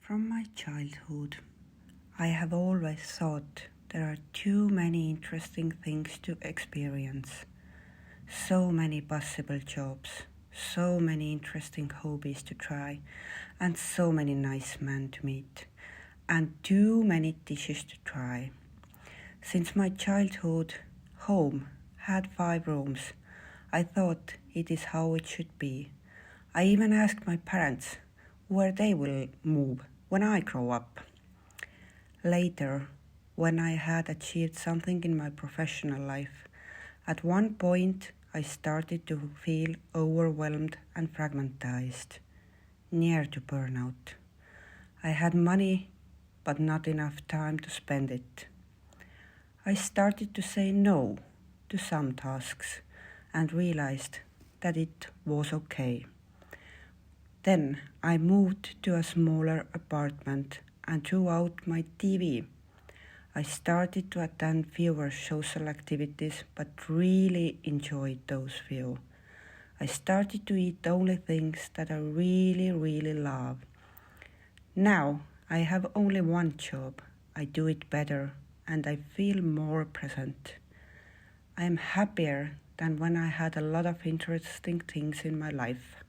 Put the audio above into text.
From my childhood, I have always thought there are too many interesting things to experience, so many possible jobs, so many interesting hobbies to try, and so many nice men to meet, and too many dishes to try. Since my childhood, home had 5 rooms. I thought it is how it should be. I even asked my parents where they will move when I grow up. Later, when I had achieved something in my professional life, at one point I started to feel overwhelmed and fragmentized, near to burnout. I had money, but not enough time to spend it. I started to say no to some tasks and realized that it was okay. Then I moved to a smaller apartment and threw out my TV. I started to attend fewer social activities but really enjoyed those few. I started to eat only things that I really love. Now I have only one job. I do it better and I feel more present. I am happier than when I had a lot of interesting things in my life.